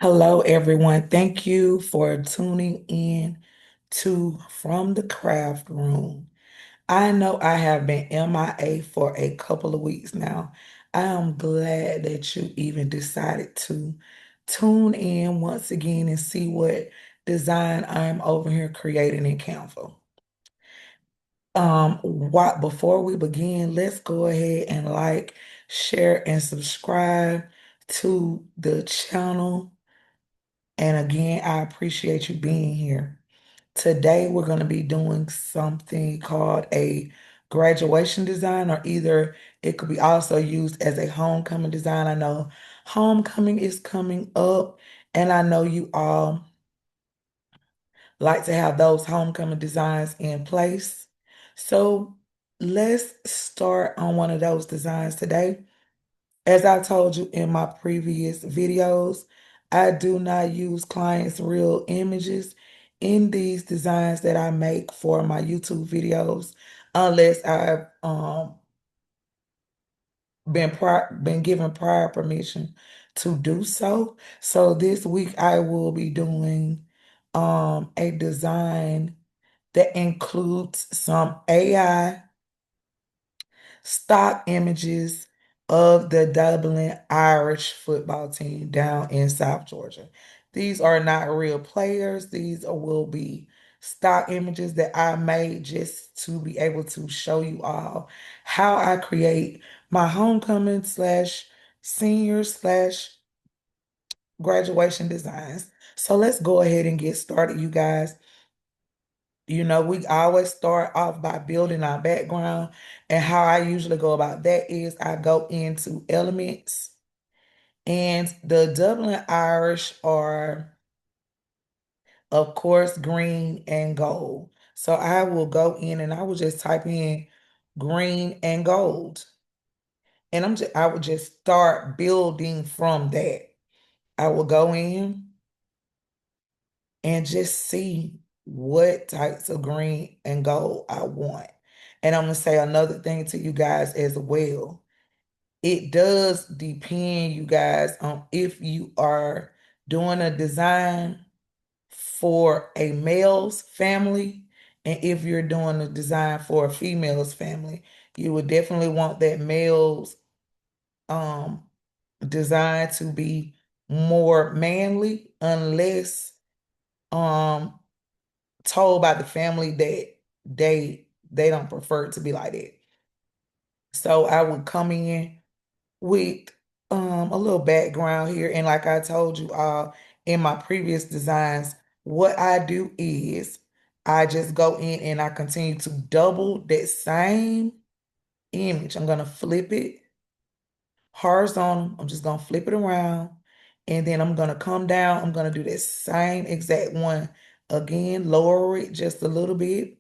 Hello, everyone. Thank you for tuning in to From the Craft Room. I know I have been MIA for a couple of weeks now. I am glad that you even decided to tune in once again and see what design I'm over here creating in Canva. Before we begin, let's go ahead and like, share, and subscribe to the channel. And again, I appreciate you being here. Today, we're going to be doing something called a graduation design, or either it could be also used as a homecoming design. I know homecoming is coming up, and I know you all like to have those homecoming designs in place. So let's start on one of those designs today. As I told you in my previous videos, I do not use clients' real images in these designs that I make for my YouTube videos unless I've been given prior permission to do so. So this week I will be doing a design that includes some AI stock images of the Dublin Irish football team down in South Georgia. These are not real players. Will be stock images that I made just to be able to show you all how I create my homecoming slash senior slash graduation designs. So let's go ahead and get started, you guys. We always start off by building our background. And how I usually go about that is I go into elements. And the Dublin Irish are, of course, green and gold. So I will go in and I will just type in green and gold. And I would just start building from that. I will go in and just see what types of green and gold I want. And I'm going to say another thing to you guys as well. It does depend, you guys, on if you are doing a design for a male's family and if you're doing a design for a female's family. You would definitely want that male's um design to be more manly unless um told by the family that they don't prefer it to be like that. So I would come in with a little background here. And like I told you all in my previous designs, what I do is I just go in and I continue to double that same image. I'm gonna flip it horizontal. I'm just gonna flip it around. And then I'm gonna come down. I'm gonna do that same exact one again, lower it just a little bit.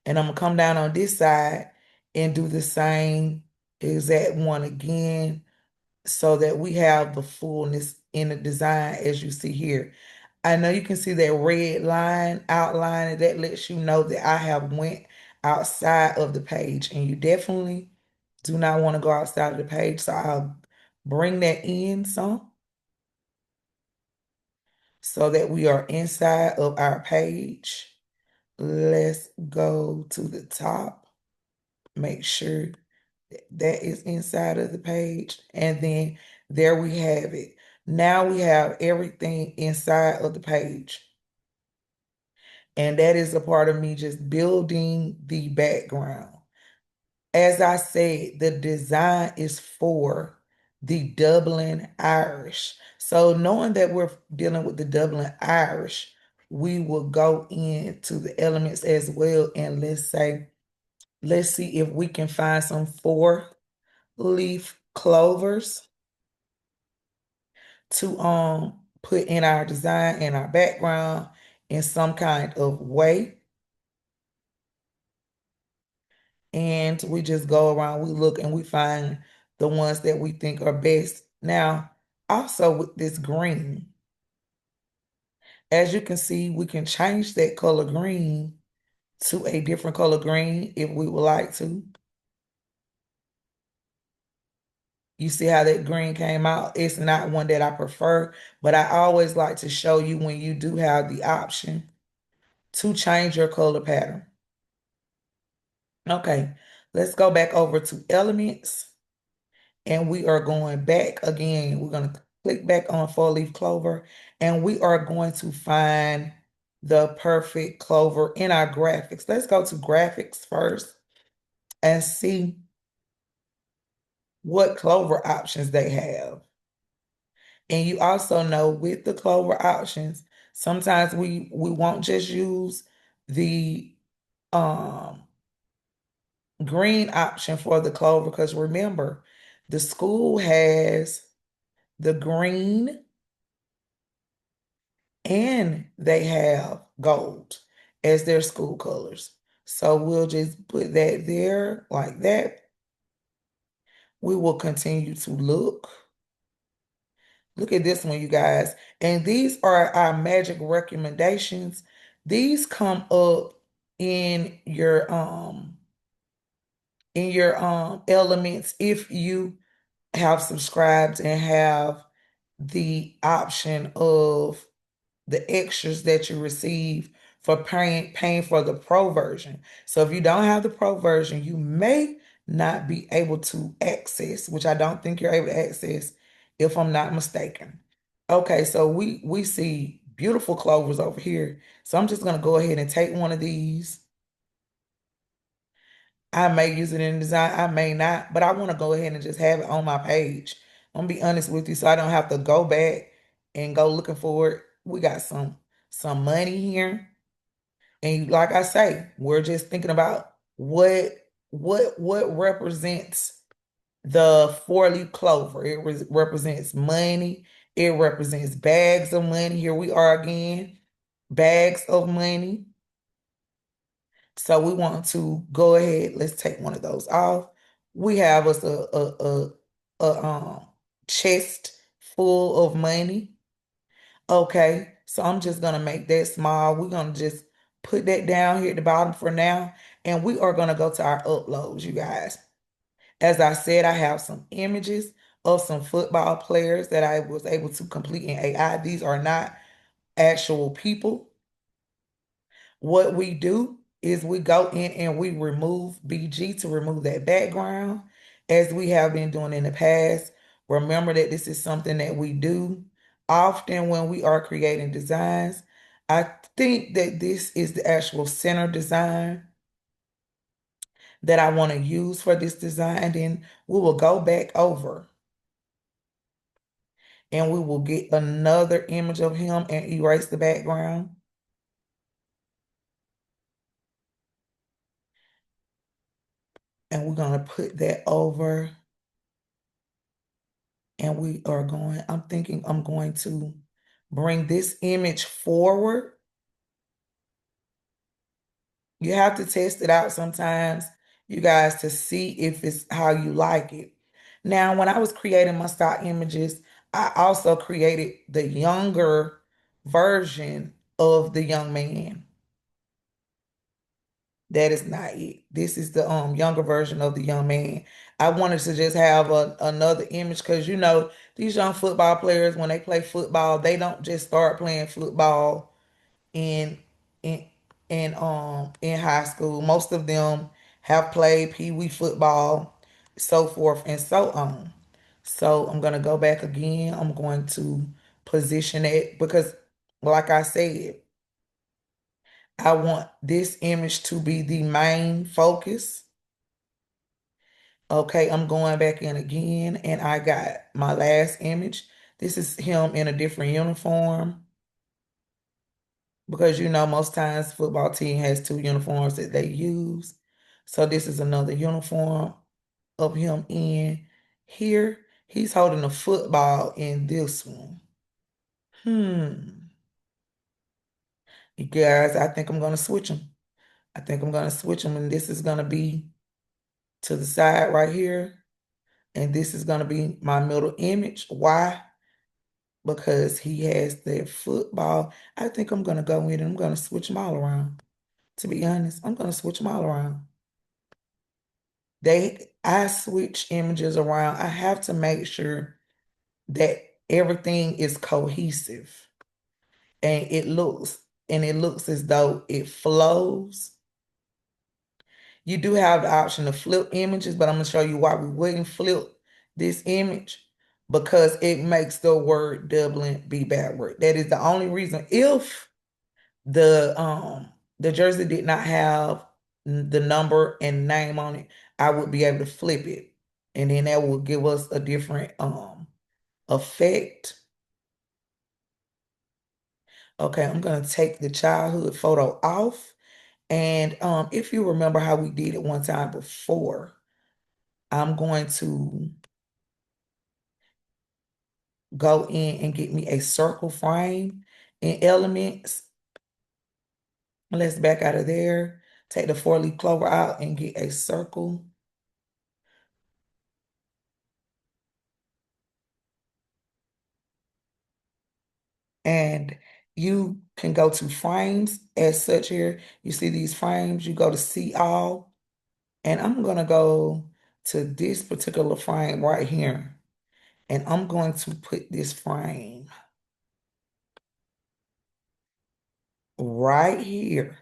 And I'm gonna come down on this side and do the same exact one again so that we have the fullness in the design as you see here. I know you can see that red line outline and that lets you know that I have went outside of the page, and you definitely do not want to go outside of the page. So I'll bring that in some so that we are inside of our page. Let's go to the top. Make sure that is inside of the page. And then there we have it. Now we have everything inside of the page. And that is a part of me just building the background. As I said, the design is for the Dublin Irish. So knowing that we're dealing with the Dublin Irish, we will go into the elements as well. And let's see if we can find some four-leaf clovers to put in our design and our background in some kind of way. And we just go around, we look and we find the ones that we think are best. Now, also with this green, as you can see, we can change that color green to a different color green if we would like to. You see how that green came out? It's not one that I prefer, but I always like to show you when you do have the option to change your color pattern. Okay, let's go back over to elements and we are going back again. We're going to click back on four leaf clover and we are going to find the perfect clover in our graphics. Let's go to graphics first and see what clover options they have. And you also know with the clover options, sometimes we won't just use the um green option for the clover because remember, the school has the green and they have gold as their school colors. So we'll just put that there like that. We will continue to look. Look at this one, you guys. And these are our magic recommendations. These come up in your elements if you have subscribed and have the option of the extras that you receive for paying for the pro version. So if you don't have the pro version, you may not be able to access, which I don't think you're able to access if I'm not mistaken. Okay, so we see beautiful clovers over here. So I'm just gonna go ahead and take one of these. I may use it in design, I may not, but I want to go ahead and just have it on my page. I'm gonna be honest with you, so I don't have to go back and go looking for it. We got some money here. And like I say, we're just thinking about what represents the four-leaf clover. It represents money. It represents bags of money. Here we are again, bags of money. So we want to go ahead. Let's take one of those off. We have us a chest full of money. Okay, so I'm just gonna make that small. We're gonna just put that down here at the bottom for now, and we are gonna go to our uploads, you guys. As I said, I have some images of some football players that I was able to complete in AI. These are not actual people. What we do is we go in and we remove BG to remove that background, as we have been doing in the past. Remember that this is something that we do often when we are creating designs. I think that this is the actual center design that I want to use for this design. And then we will go back over and we will get another image of him and erase the background. And we're going to put that over. And we are going, I'm thinking I'm going to bring this image forward. You have to test it out sometimes, you guys, to see if it's how you like it. Now, when I was creating my stock images, I also created the younger version of the young man. That is not it. This is the younger version of the young man. I wanted to just have another image because these young football players, when they play football, they don't just start playing football in in in high school. Most of them have played pee-wee football, so forth and so on. So I'm gonna go back again. I'm going to position it because, like I said, I want this image to be the main focus. Okay, I'm going back in again and I got my last image. This is him in a different uniform because most times football team has two uniforms that they use. So this is another uniform of him in here. He's holding a football in this one. You guys, I think I'm gonna switch them. I think I'm gonna switch them and this is gonna be to the side right here. And this is going to be my middle image. Why? Because he has that football. I think I'm going to go in and I'm going to switch them all around. To be honest, I'm going to switch them all around. I switch images around. I have to make sure that everything is cohesive and it looks as though it flows. You do have the option to flip images, but I'm going to show you why we wouldn't flip this image because it makes the word Dublin be backward. That is the only reason. If the jersey did not have the number and name on it, I would be able to flip it. And then that will give us a different effect. Okay, I'm gonna take the childhood photo off. And if you remember how we did it one time before, I'm going to go in and get me a circle frame in Elements. Let's back out of there. Take the four-leaf clover out and get a circle. And you can go to frames as such here. You see these frames, you go to see all. And I'm going to go to this particular frame right here. And I'm going to put this frame right here.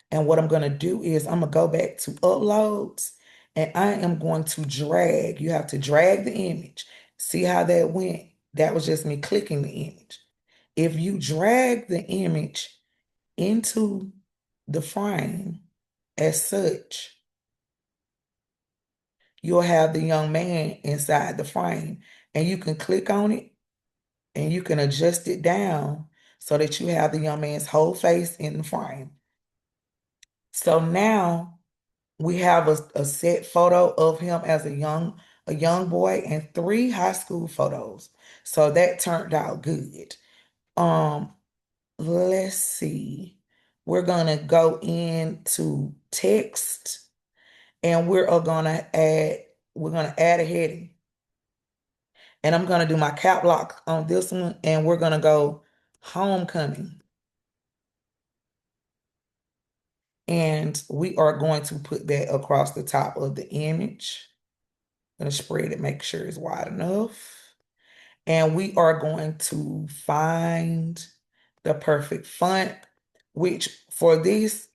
And what I'm going to do is I'm going to go back to uploads and I am going to drag. You have to drag the image. See how that went? That was just me clicking the image. If you drag the image into the frame as such, you'll have the young man inside the frame and you can click on it and you can adjust it down so that you have the young man's whole face in the frame. So now we have a set photo of him as a young boy and three high school photos. So that turned out good. Um, let's see. We're gonna go into text and we're gonna add a heading. And I'm gonna do my cap lock on this one and we're gonna go homecoming. And we are going to put that across the top of the image. I'm going to spread it, make sure it's wide enough. And we are going to find the perfect font, which for this,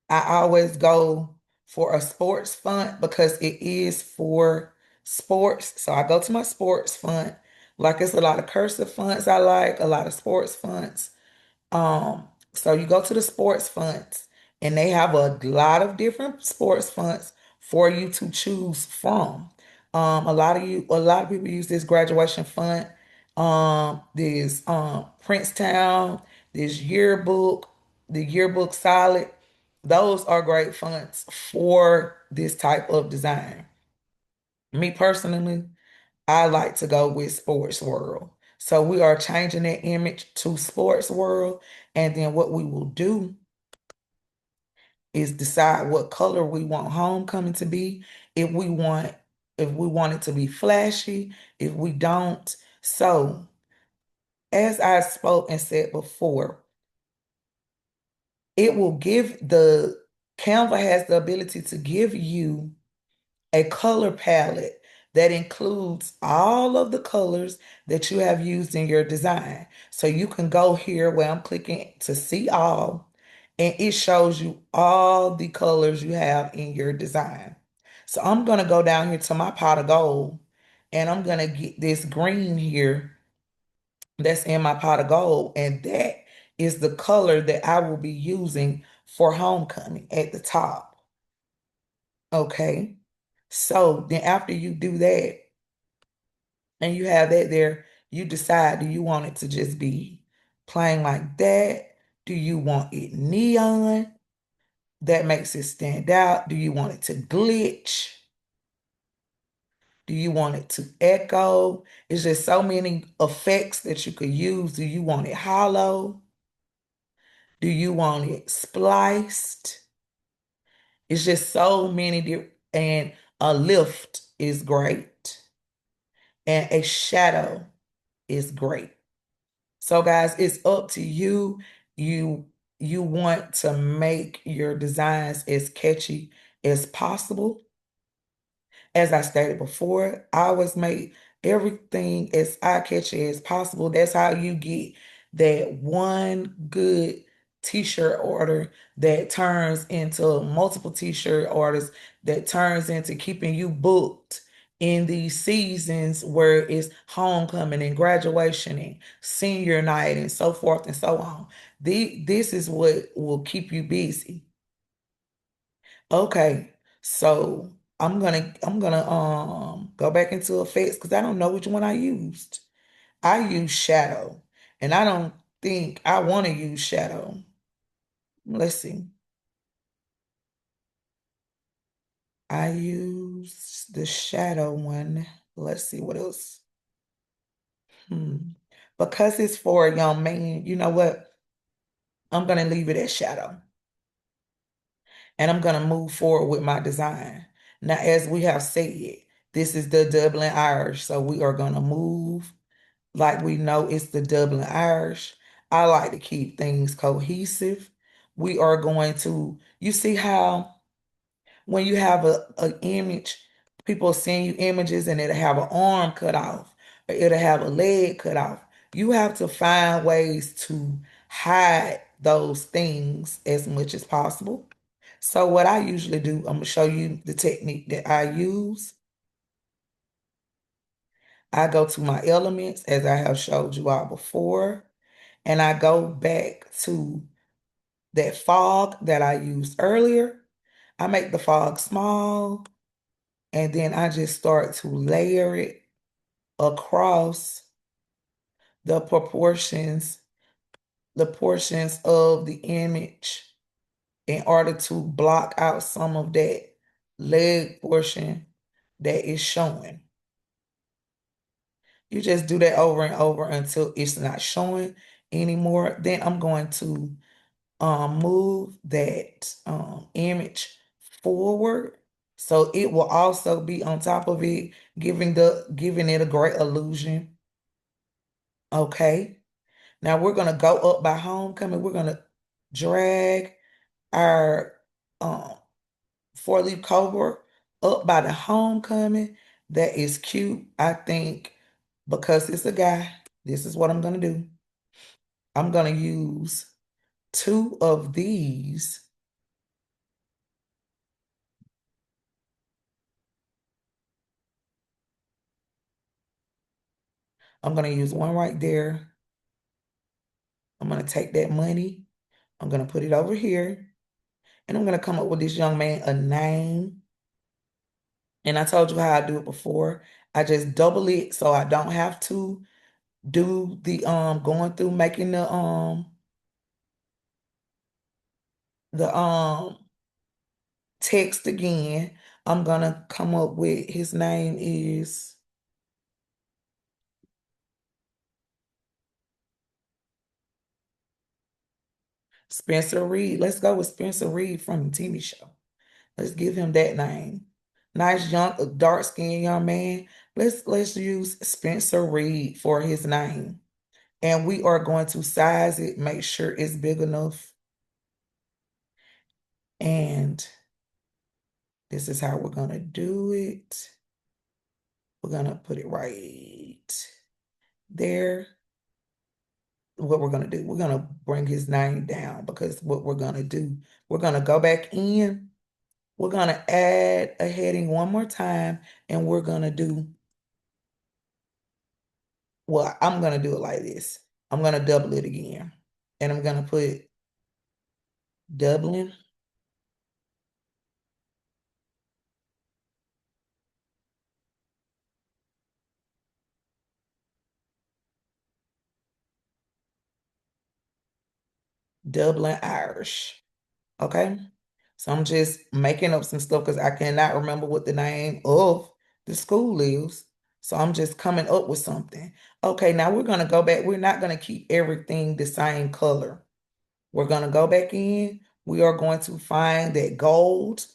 I always go for a sports font because it is for sports. So I go to my sports font. Like it's a lot of cursive fonts I like, a lot of sports fonts. So you go to the sports fonts and they have a lot of different sports fonts for you to choose from. A lot of people use this graduation font, this Princetown, this yearbook, the yearbook solid. Those are great fonts for this type of design. Me personally, I like to go with Sports World. So we are changing that image to Sports World. And then what we will do is decide what color we want homecoming to be. If we want, if we want it to be flashy, if we don't. So as I spoke and said before, it will give the Canva has the ability to give you a color palette that includes all of the colors that you have used in your design. So you can go here where I'm clicking to see all, and it shows you all the colors you have in your design. So I'm going to go down here to my pot of gold, and I'm going to get this green here that's in my pot of gold, and that is the color that I will be using for homecoming at the top. Okay. So then after you do that and you have that there, you decide, do you want it to just be plain like that? Do you want it neon? That makes it stand out. Do you want it to glitch? Do you want it to echo? It's just so many effects that you could use. Do you want it hollow? Do you want it spliced? It's just so many different, and a lift is great. And a shadow is great. So guys, it's up to you. You you want to make your designs as catchy as possible. As I stated before, I always make everything as eye-catchy as possible. That's how you get that one good t-shirt order that turns into multiple t-shirt orders, that turns into keeping you booked in these seasons where it's homecoming and graduation and senior night and so forth and so on. This is what will keep you busy. Okay, so I'm gonna go back into effects because I don't know which one I used. I used shadow, and I don't think I want to use shadow. Let's see. I used the shadow one. Let's see what else. Hmm. Because it's for a young man, you know what? I'm gonna leave it as shadow, and I'm gonna move forward with my design. Now, as we have said, this is the Dublin Irish, so we are gonna move like we know it's the Dublin Irish. I like to keep things cohesive. We are going to, you see how when you have a image, people send you images and it'll have an arm cut off or it'll have a leg cut off. You have to find ways to hide those things as much as possible. So what I usually do, I'm gonna show you the technique that I use. I go to my elements as I have showed you all before, and I go back to that fog that I used earlier. I make the fog small, and then I just start to layer it across the proportions, the portions of the image in order to block out some of that leg portion that is showing. You just do that over and over until it's not showing anymore. Then I'm going to move that image forward so it will also be on top of it, giving it a great illusion. Okay. Now we're gonna go up by homecoming. We're gonna drag our um four-leaf clover up by the homecoming. That is cute. I think because it's a guy, this is what I'm gonna do. I'm gonna use two of these. I'm going to use one right there. I'm going to take that money. I'm going to put it over here. And I'm going to come up with this young man a name. And I told you how I do it before. I just double it so I don't have to do the going through making the text again. I'm gonna come up with his name is Spencer Reed. Let's go with Spencer Reed from the TV show. Let's give him that name. Nice young, dark-skinned young man. Let's use Spencer Reed for his name. And we are going to size it, make sure it's big enough. And this is how we're gonna do it. We're gonna put it right there. What we're gonna do, we're gonna bring his name down because what we're gonna do, we're gonna go back in. We're gonna add a heading one more time, and we're gonna do well, I'm gonna do it like this. I'm gonna double it again. And I'm gonna put Dublin, Dublin Irish. Okay. So I'm just making up some stuff because I cannot remember what the name of the school is. So I'm just coming up with something. Okay, now we're gonna go back. We're not gonna keep everything the same color. We're gonna go back in. We are going to find that gold.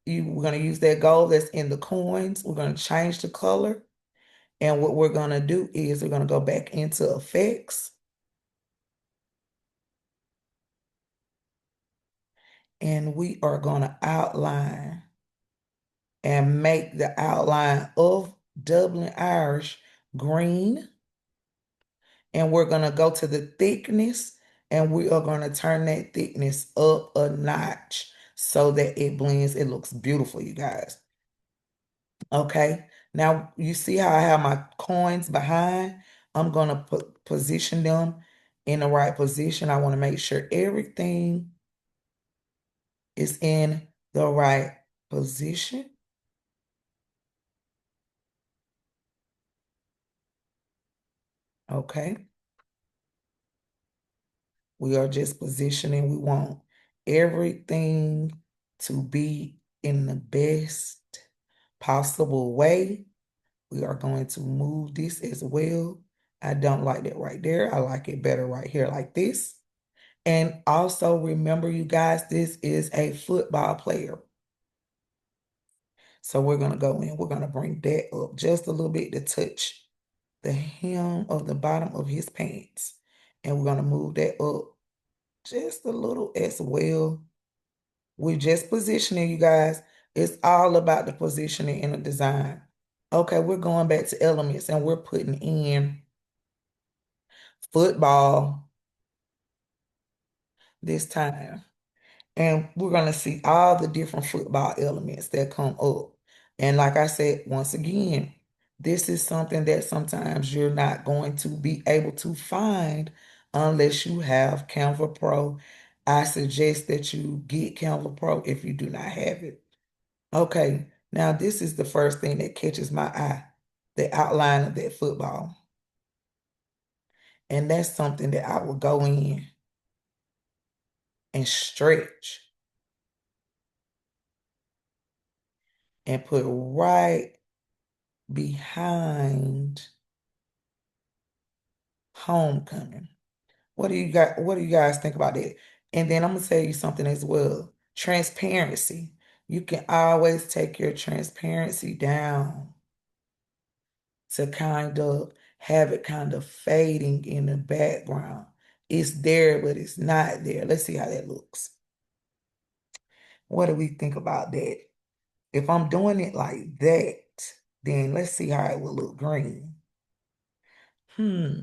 We're gonna use that gold that's in the coins. We're gonna change the color. And what we're going to do is we're going to go back into effects and we are going to outline. and make the outline of Dublin Irish green. And we're going to go to the thickness and we are going to turn that thickness up a notch so that it blends. It looks beautiful, you guys. Okay. Now you see how I have my coins behind? I'm going to position them in the right position. I want to make sure everything is in the right position. Okay. We are just positioning. We want everything to be in the best possible way. We are going to move this as well. I don't like that right there. I like it better right here like this. And also remember, you guys, this is a football player. So we're going to go in. We're going to bring that up just a little bit to touch the hem of the bottom of his pants. And we're going to move that up just a little as well. We're just positioning, you guys. It's all about the positioning in the design. Okay, we're going back to elements and we're putting in football this time. And we're going to see all the different football elements that come up. And like I said, once again, this is something that sometimes you're not going to be able to find unless you have Canva Pro. I suggest that you get Canva Pro if you do not have it. Okay, now this is the first thing that catches my eye, the outline of that football. And that's something that I will go in and stretch and put right behind homecoming. What do you guys think about that? And then I'm gonna tell you something as well. Transparency. You can always take your transparency down to kind of have it kind of fading in the background. It's there, but it's not there. Let's see how that looks. What do we think about that? If I'm doing it like that, then let's see how it will look green. Hmm.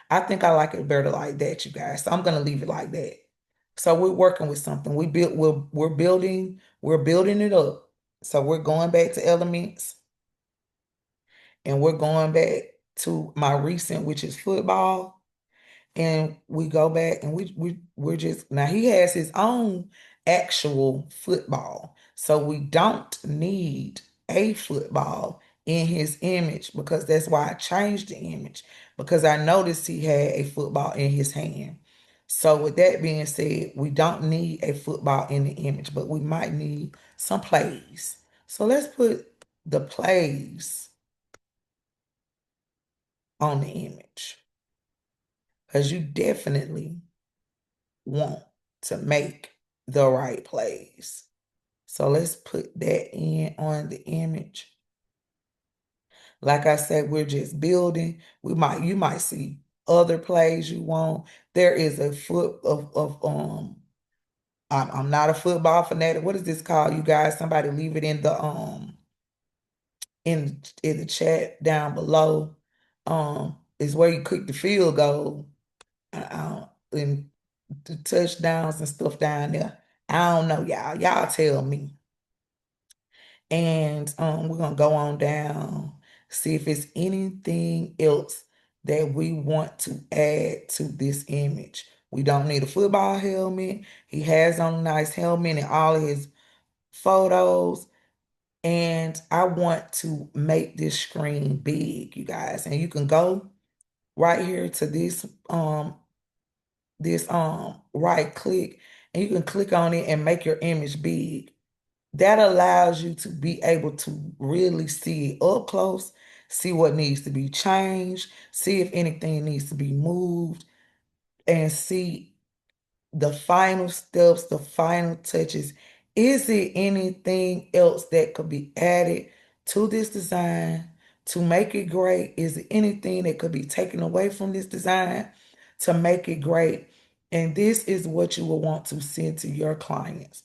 I think I like it better like that, you guys. So I'm gonna leave it like that. So we're working with something. We're building it up. So we're going back to elements and we're going back to my recent, which is football. And we go back and we're just now he has his own actual football. So we don't need a football in his image because that's why I changed the image because I noticed he had a football in his hand. So with that being said, we don't need a football in the image, but we might need some plays. So let's put the plays on the image because you definitely want to make the right plays. So let's put that in on the image. Like I said, we're just building. You might see other plays you want. There is a foot of I'm not a football fanatic. What is this called, you guys? Somebody leave it in the chat down below. Is where you click the field goal. And the touchdowns and stuff down there. I don't know, y'all. Y'all tell me. And we're gonna go on down, see if it's anything else that we want to add to this image. We don't need a football helmet. He has on a nice helmet in all of his photos. And I want to make this screen big, you guys. And you can go right here to this right click and you can click on it and make your image big. That allows you to be able to really see it up close, see what needs to be changed, see if anything needs to be moved, and see the final steps, the final touches. Is it anything else that could be added to this design to make it great? Is it anything that could be taken away from this design to make it great? And this is what you will want to send to your clients.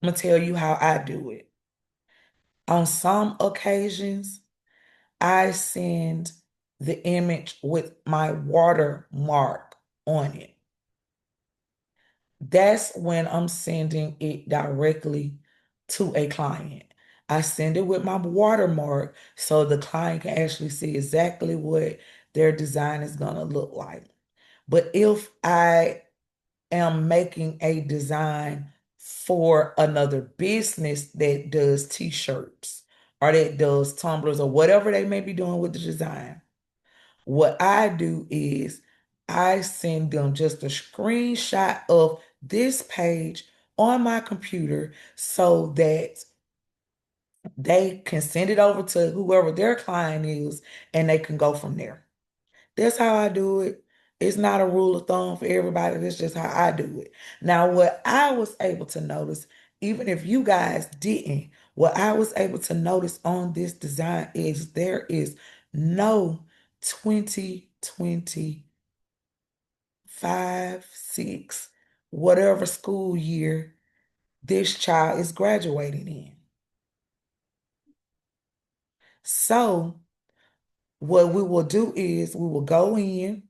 I'm gonna tell you how I do it. On some occasions, I send the image with my watermark on it. That's when I'm sending it directly to a client. I send it with my watermark so the client can actually see exactly what their design is going to look like. But if I am making a design for another business that does t-shirts or that does tumblers or whatever they may be doing with the design, what I do is I send them just a screenshot of this page on my computer so that they can send it over to whoever their client is and they can go from there. That's how I do it. It's not a rule of thumb for everybody. That's just how I do it. Now, what I was able to notice, even if you guys didn't, what I was able to notice on this design is there is no 2025, 6, whatever school year this child is graduating in. So, what we will do is we will go in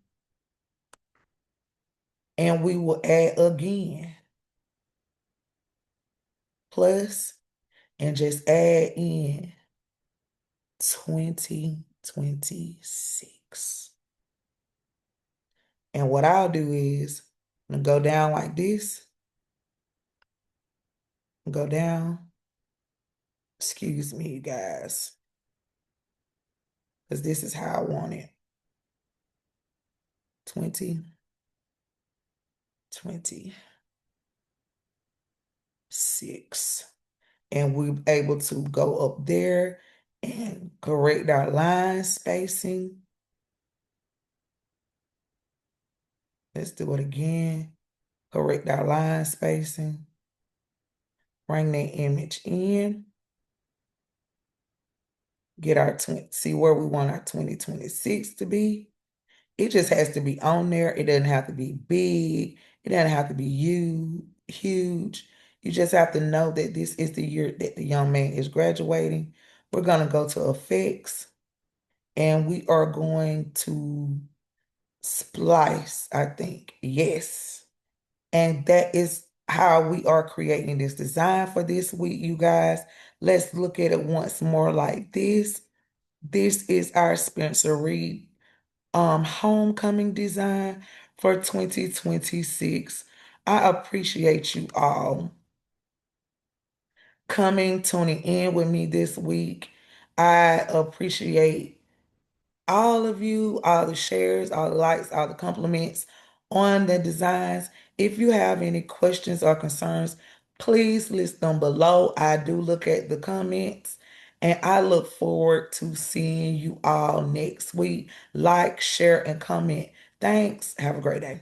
and we will add again, plus, and just add in 2026. And what I'll do is I'm gonna go down like this, go down. Excuse me, you guys, because this is how I want it. 2026. And we're able to go up there and correct our line spacing. Let's do it again. Correct our line spacing. Bring that image in. Get our see where we want our 2026 to be. It just has to be on there. It doesn't have to be big. It doesn't have to be huge. You just have to know that this is the year that the young man is graduating. We're going to go to effects and we are going to splice, I think. Yes. And that is how we are creating this design for this week, you guys. Let's look at it once more like this. This is our Spencer Reed homecoming design for 2026. I appreciate you all coming, tuning in with me this week. I appreciate all of you, all the shares, all the likes, all the compliments on the designs. If you have any questions or concerns, please list them below. I do look at the comments and I look forward to seeing you all next week. Like, share, and comment. Thanks. Have a great day.